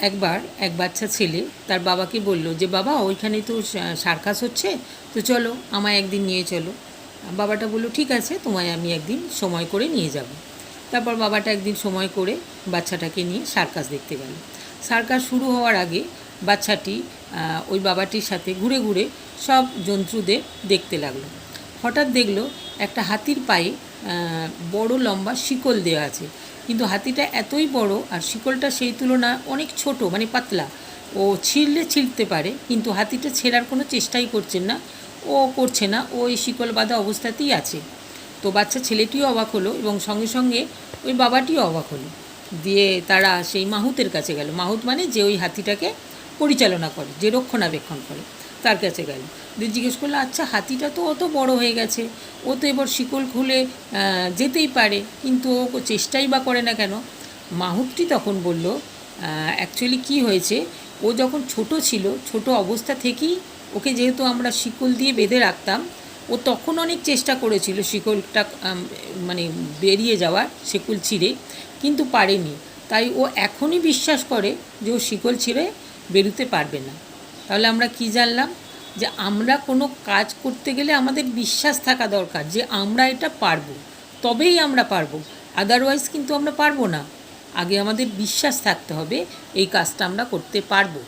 একবার এক বাচ্চা ছেলে তার বাবাকে বলল যে বাবা ওইখানে তো সার্কাস হচ্ছে, তো চলো আমায় একদিন নিয়ে চলো। বাবাটা বলল ঠিক আছে, তোমায় আমি একদিন সময় করে নিয়ে যাব। তারপর বাবাটা একদিন সময় করে বাচ্চাটাকে নিয়ে সার্কাস দেখতে গেল। সার্কাস শুরু হওয়ার আগে বাচ্চাটি ওই বাবাটির সাথে ঘুরে ঘুরে সব জন্তুদের দেখতে লাগলো। হঠাৎ দেখলো একটা হাতির পায়ে বড় লম্বা শিকল দেওয়া আছে, কিন্তু হাতিটা এতই বড় আর শিকলটা সেই তুলনায় অনেক ছোট, মানে পাতলা। ও ছিঁড়তে পারে, কিন্তু হাতিটা ছেঁড়ার কোনো চেষ্টাই করছে না, ও এই শিকল বাঁধা অবস্থাতেই আছে। তো বাচ্চা ছেলেটিও অবাক হলো এবং সঙ্গে সঙ্গে ওই বাবাটিও অবাক হলো। দিয়ে তারা সেই মাহুতের কাছে গেল। মাহুত মানে যে ওই হাতিটাকে পরিচালনা করে, যে রক্ষণাবেক্ষণ করে, তার কাছে গেল। দিয়ে জিজ্ঞেস করলো, আচ্ছা হাতিটা তো অত বড় হয়ে গেছে, ও তো এবার শিকল খুলে যেতেই পারে, কিন্তু ও চেষ্টাই বা করে না কেন? মাহুতটি তখন বলল, অ্যাকচুয়ালি কী হয়েছে, ও যখন ছোট ছিল, ছোট অবস্থা থেকেই ওকে যেহেতু আমরা শিকল দিয়ে বেঁধে রাখতাম, ও তখন অনেক চেষ্টা করেছিল শিকলটা মানে বেরিয়ে যাওয়ার, শিকল ছিঁড়ে, কিন্তু পারেনি। তাই ও এখনই বিশ্বাস করে যে ও শিকল ছিঁড়ে বেরোতে পারবে না। তাহলে আমরা কি জানলাম? যে আমরা কোনো কাজ করতে গেলে আমাদের বিশ্বাস থাকা দরকার যে আমরা এটা পারবো, তবেই আমরা পারবো, আদারওয়াইজ কিন্তু আমরা পারবো না। আগে আমাদের বিশ্বাস থাকতে হবে এই কাজটা আমরা করতে পারবো।